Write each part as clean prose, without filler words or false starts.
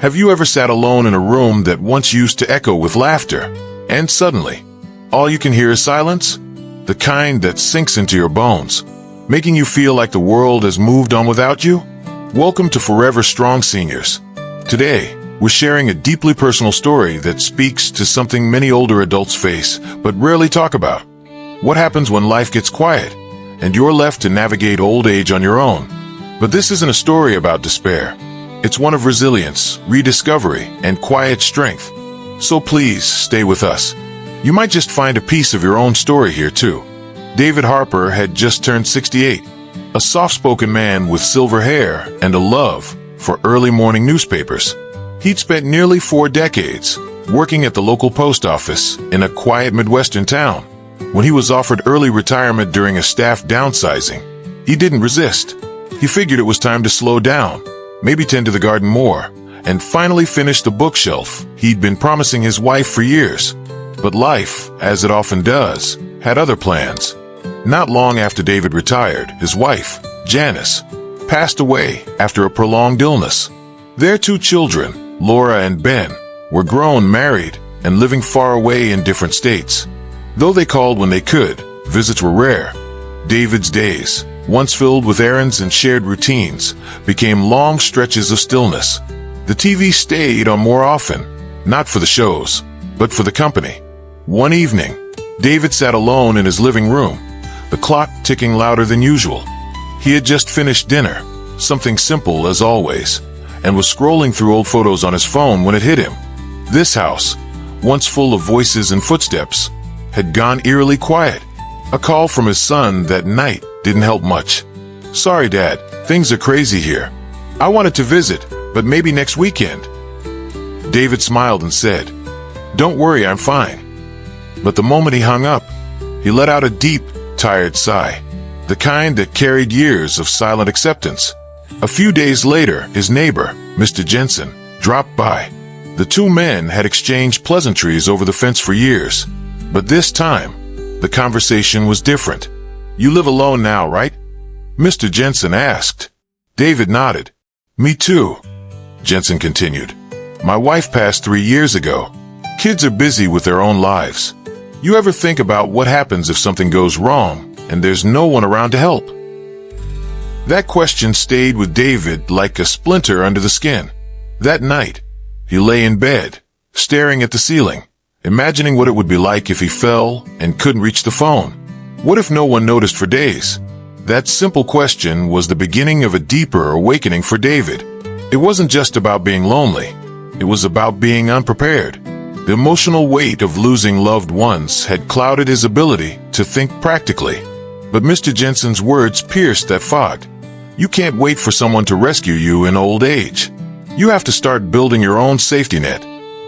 Have you ever sat alone in a room that once used to echo with laughter, and suddenly, all you can hear is silence? The kind that sinks into your bones, making you feel like the world has moved on without you? Welcome to Forever Strong Seniors. Today, we're sharing a deeply personal story that speaks to something many older adults face, but rarely talk about. What happens when life gets quiet, and you're left to navigate old age on your own? But this isn't a story about despair. It's one of resilience, rediscovery, and quiet strength. So please, stay with us. You might just find a piece of your own story here too. David Harper had just turned 68, a soft-spoken man with silver hair and a love for early morning newspapers. He'd spent nearly 4 decades working at the local post office in a quiet Midwestern town. When he was offered early retirement during a staff downsizing, he didn't resist. He figured it was time to slow down, maybe tend to the garden more, and finally finish the bookshelf he'd been promising his wife for years. But life, as it often does, had other plans. Not long after David retired, his wife, Janice, passed away after a prolonged illness. Their 2 children, Laura and Ben, were grown, married, and living far away in different states. Though they called when they could, visits were rare. David's days, once filled with errands and shared routines, became long stretches of stillness. The TV stayed on more often, not for the shows, but for the company. One evening, David sat alone in his living room, the clock ticking louder than usual. He had just finished dinner, something simple as always, and was scrolling through old photos on his phone when it hit him. This house, once full of voices and footsteps, had gone eerily quiet. A call from his son that night didn't help much. "Sorry, Dad, things are crazy here. I wanted to visit, but maybe next weekend." David smiled and said, "Don't worry, I'm fine." But the moment he hung up, he let out a deep, tired sigh, the kind that carried years of silent acceptance. A few days later, his neighbor, Mr. Jensen, dropped by. The 2 men had exchanged pleasantries over the fence for years, but this time, the conversation was different. "You live alone now, right?" Mr. Jensen asked. David nodded. "Me too," Jensen continued. "My wife passed 3 years ago. Kids are busy with their own lives. You ever think about what happens if something goes wrong and there's no one around to help?" That question stayed with David like a splinter under the skin. That night, he lay in bed, staring at the ceiling, imagining what it would be like if he fell and couldn't reach the phone. What if no one noticed for days? That simple question was the beginning of a deeper awakening for David. It wasn't just about being lonely. It was about being unprepared. The emotional weight of losing loved ones had clouded his ability to think practically. But Mr. Jensen's words pierced that fog. You can't wait for someone to rescue you in old age. You have to start building your own safety net.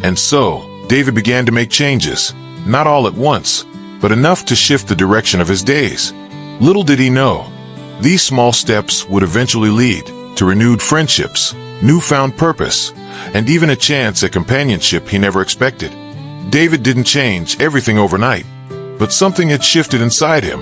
And so, David began to make changes, not all at once, but enough to shift the direction of his days. Little did he know, these small steps would eventually lead to renewed friendships, newfound purpose, and even a chance at companionship he never expected. David didn't change everything overnight, but something had shifted inside him,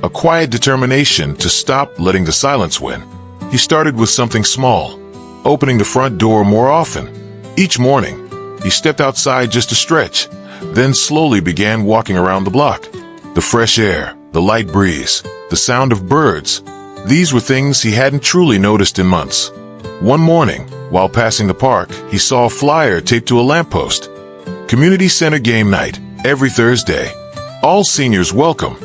a quiet determination to stop letting the silence win. He started with something small, opening the front door more often. Each morning, he stepped outside just to stretch, then slowly began walking around the block. The fresh air, the light breeze, the sound of birds, these were things he hadn't truly noticed in months. One morning, while passing the park, he saw a flyer taped to a lamppost. Community Center game night, every Thursday. All seniors welcome.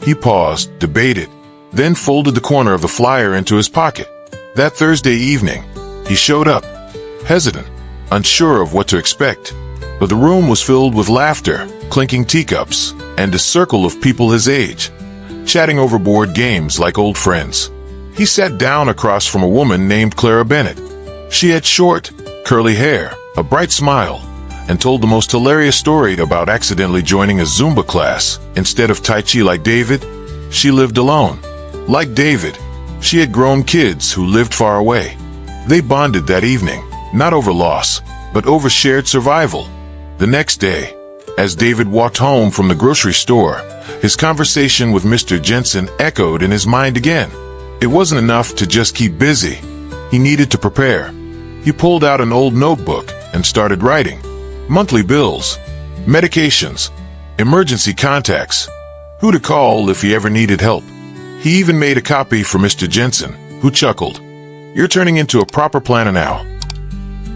He paused, debated, then folded the corner of the flyer into his pocket. That Thursday evening, he showed up, hesitant, unsure of what to expect. But the room was filled with laughter, clinking teacups, and a circle of people his age, chatting over board games like old friends. He sat down across from a woman named Clara Bennett. She had short, curly hair, a bright smile, and told the most hilarious story about accidentally joining a Zumba class instead of Tai Chi like David. She lived alone. Like David, she had grown kids who lived far away. They bonded that evening, not over loss, but over shared survival. The next day, as David walked home from the grocery store, his conversation with Mr. Jensen echoed in his mind again. It wasn't enough to just keep busy. He needed to prepare. He pulled out an old notebook and started writing. Monthly bills, medications, emergency contacts, who to call if he ever needed help. He even made a copy for Mr. Jensen, who chuckled. "You're turning into a proper planner now."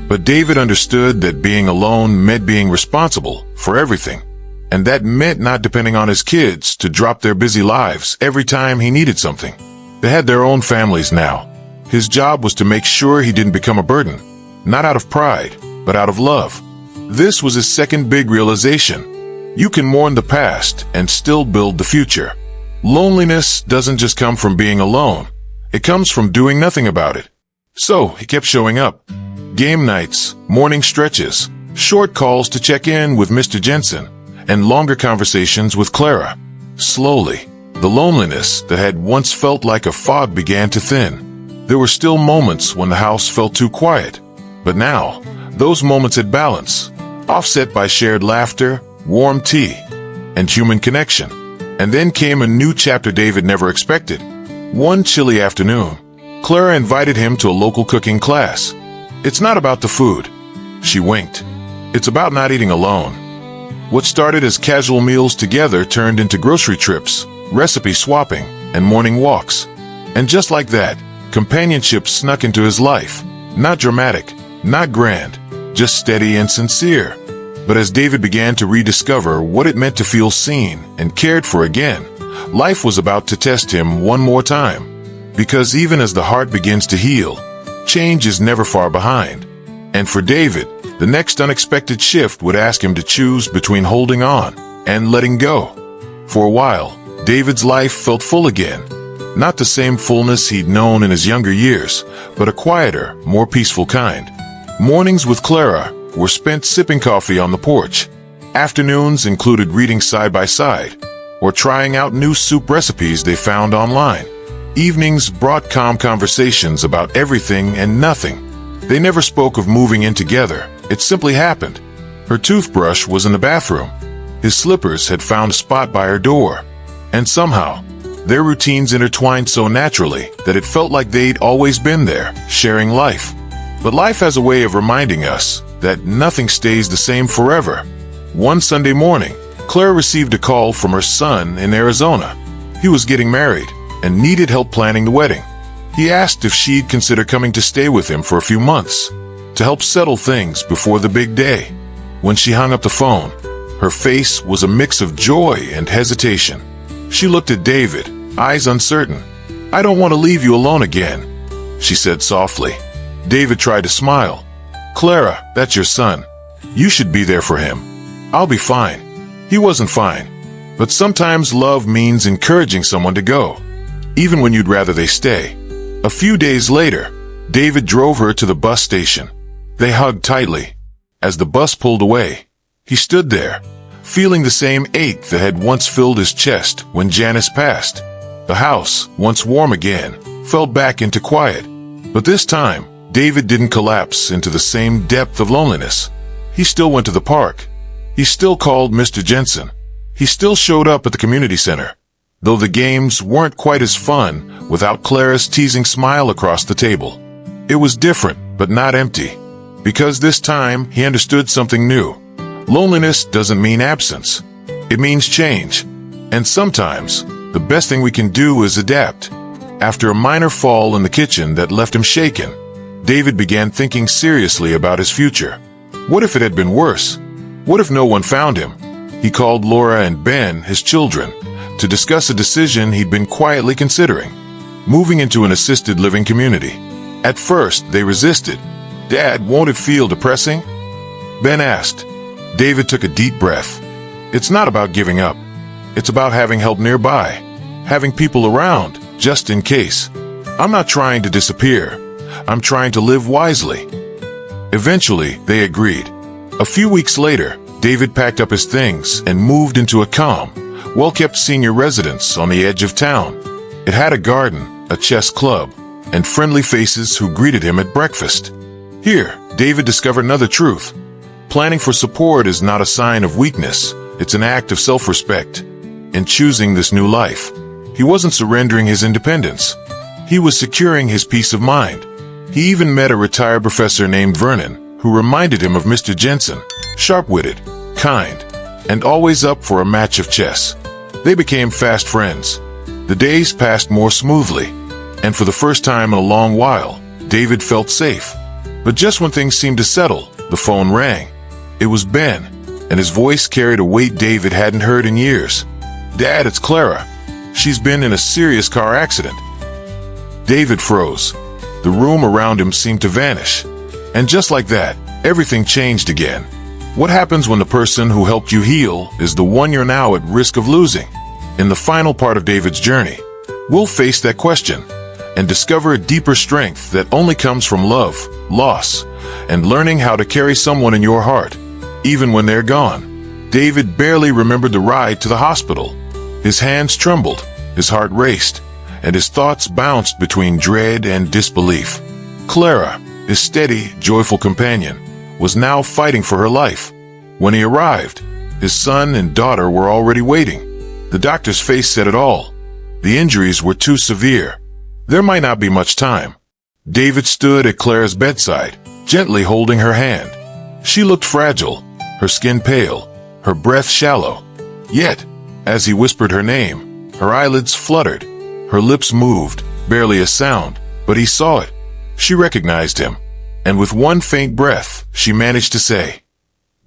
But David understood that being alone meant being responsible for everything. And that meant not depending on his kids to drop their busy lives every time he needed something. They had their own families now. His job was to make sure he didn't become a burden, not out of pride, but out of love. This was his second big realization. You can mourn the past and still build the future. Loneliness doesn't just come from being alone. It comes from doing nothing about it. So he kept showing up. Game nights, morning stretches, short calls to check in with Mr. Jensen, and longer conversations with Clara. Slowly, the loneliness that had once felt like a fog began to thin. There were still moments when the house felt too quiet, but now, those moments had balance, offset by shared laughter, warm tea, and human connection. And then came a new chapter David never expected. One chilly afternoon, Clara invited him to a local cooking class. "It's not about the food," she winked. "It's about not eating alone." What started as casual meals together turned into grocery trips, recipe swapping, and morning walks. And just like that, companionship snuck into his life. Not dramatic, not grand, just steady and sincere. But as David began to rediscover what it meant to feel seen and cared for again, life was about to test him one more time. Because even as the heart begins to heal, change is never far behind. And for David, the next unexpected shift would ask him to choose between holding on and letting go. For a while, David's life felt full again. Not the same fullness he'd known in his younger years, but a quieter, more peaceful kind. Mornings with Clara were spent sipping coffee on the porch. Afternoons included reading side by side, or trying out new soup recipes they found online. Evenings brought calm conversations about everything and nothing. They never spoke of moving in together. It simply happened. Her toothbrush was in the bathroom. His slippers had found a spot by her door. And somehow, their routines intertwined so naturally that it felt like they'd always been there, sharing life. But life has a way of reminding us that nothing stays the same forever. One Sunday morning, Claire received a call from her son in Arizona. He was getting married and needed help planning the wedding. He asked if she'd consider coming to stay with him for a few months, to help settle things before the big day. When she hung up the phone, her face was a mix of joy and hesitation. She looked at David, eyes uncertain. "I don't want to leave you alone again," she said softly. David tried to smile. "Clara, that's your son. You should be there for him." "I'll be fine." He wasn't fine. But sometimes love means encouraging someone to go, even when you'd rather they stay. A few days later, David drove her to the bus station. They hugged tightly. As the bus pulled away, he stood there, feeling the same ache that had once filled his chest when Janice passed. The house, once warm again, fell back into quiet. But this time, David didn't collapse into the same depth of loneliness. He still went to the park. He still called Mr. Jensen. He still showed up at the community center, though the games weren't quite as fun without Clara's teasing smile across the table. It was different, but not empty. Because this time, he understood something new. Loneliness doesn't mean absence. It means change. And sometimes, the best thing we can do is adapt. After a minor fall in the kitchen that left him shaken, David began thinking seriously about his future. What if it had been worse? What if no one found him? He called Laura and Ben, his children, to discuss a decision he'd been quietly considering: moving into an assisted living community. At first, they resisted. "Dad, won't it feel depressing?" Ben asked. David took a deep breath. "It's not about giving up. It's about having help nearby, having people around, just in case. I'm not trying to disappear. I'm trying to live wisely." Eventually, they agreed. A few weeks later, David packed up his things and moved into a calm, well-kept senior residence on the edge of town. It had a garden, a chess club, and friendly faces who greeted him at breakfast. Here, David discovered another truth. Planning for support is not a sign of weakness. It's an act of self-respect. In choosing this new life, he wasn't surrendering his independence. He was securing his peace of mind. He even met a retired professor named Vernon, who reminded him of Mr. Jensen, sharp-witted, kind, and always up for a match of chess. They became fast friends. The days passed more smoothly, and for the first time in a long while, David felt safe. But just when things seemed to settle, the phone rang. It was Ben, and his voice carried a weight David hadn't heard in years. "Dad, it's Clara. She's been in a serious car accident." David froze. The room around him seemed to vanish. And just like that, everything changed again. What happens when the person who helped you heal is the one you're now at risk of losing? In the final part of David's journey, we'll face that question and discover a deeper strength that only comes from love, loss, and learning how to carry someone in your heart, even when they're gone. David barely remembered the ride to the hospital. His hands trembled, his heart raced, and his thoughts bounced between dread and disbelief. Clara, his steady, joyful companion, was now fighting for her life. When he arrived, his son and daughter were already waiting. The doctor's face said it all. The injuries were too severe. There might not be much time. David stood at Clara's bedside, gently holding her hand. She looked fragile, her skin pale, her breath shallow. Yet, as he whispered her name, her eyelids fluttered, her lips moved, barely a sound, but he saw it. She recognized him, and with one faint breath, she managed to say,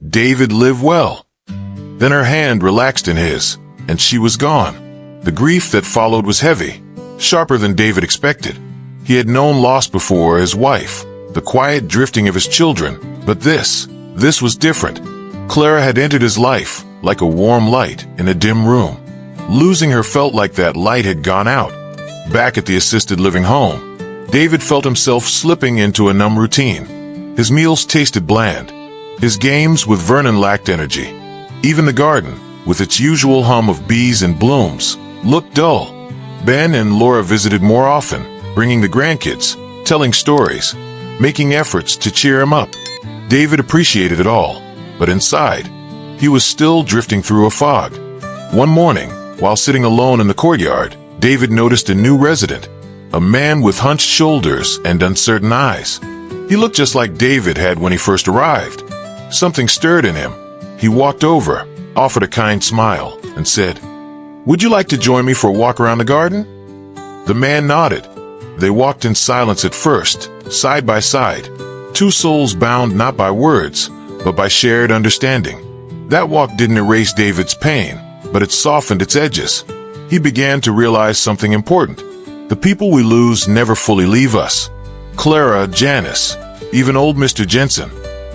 "David, live well." Then her hand relaxed in his, and she was gone. The grief that followed was heavy, sharper than David expected. He had known loss before, his wife, the quiet drifting of his children, but this was different. Clara had entered his life like a warm light in a dim room. Losing her felt like that light had gone out. Back at the assisted living home, David felt himself slipping into a numb routine. His meals tasted bland. His games with Vernon lacked energy. Even the garden, with its usual hum of bees and blooms, looked dull. Ben and Laura visited more often, bringing the grandkids, telling stories, making efforts to cheer him up. David appreciated it all, but inside, he was still drifting through a fog. One morning, while sitting alone in the courtyard, David noticed a new resident, a man with hunched shoulders and uncertain eyes. He looked just like David had when he first arrived. Something stirred in him. He walked over, offered a kind smile, and said, "Would you like to join me for a walk around the garden?" The man nodded. They walked in silence at first, side by side, two souls bound not by words, but by shared understanding. That walk didn't erase David's pain, but it softened its edges. He began to realize something important. The people we lose never fully leave us. Clara, Janice, even old Mr. Jensen.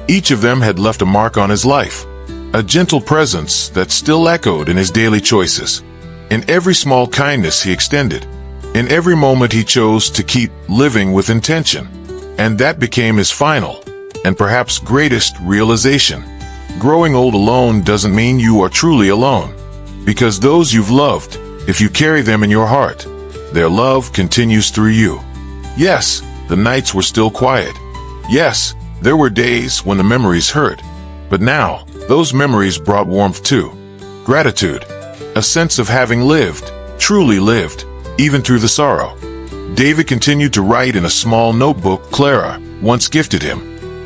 Each of them had left a mark on his life, a gentle presence that still echoed in his daily choices, in every small kindness he extended, in every moment he chose to keep living with intention. And that became his final, and perhaps greatest, realization. Growing old alone doesn't mean you are truly alone, because those you've loved, if you carry them in your heart, their love continues through you. Yes, the nights were still quiet. Yes, there were days when the memories hurt. But now, those memories brought warmth too. Gratitude. A sense of having lived, truly lived, even through the sorrow. David continued to write in a small notebook Clara once gifted him.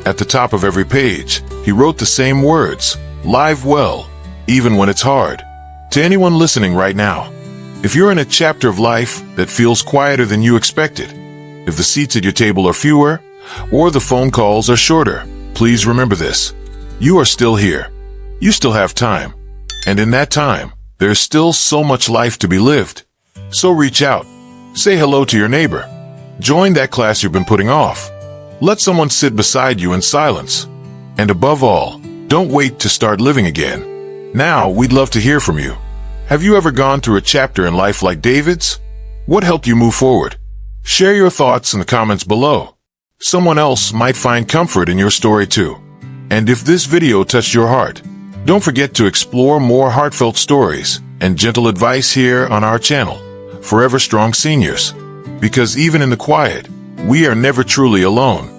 At the top of every page, he wrote the same words, "Live well, even when it's hard." To anyone listening right now, if you're in a chapter of life that feels quieter than you expected, if the seats at your table are fewer, or the phone calls are shorter, please remember this. You are still here. You still have time. And in that time, there's still so much life to be lived. So reach out. Say hello to your neighbor. Join that class you've been putting off. Let someone sit beside you in silence. And above all, don't wait to start living again. Now, we'd love to hear from you. Have you ever gone through a chapter in life like David's? What helped you move forward? Share your thoughts in the comments below. Someone else might find comfort in your story too. And if this video touched your heart, don't forget to explore more heartfelt stories and gentle advice here on our channel, Forever Strong Seniors. Because even in the quiet, we are never truly alone.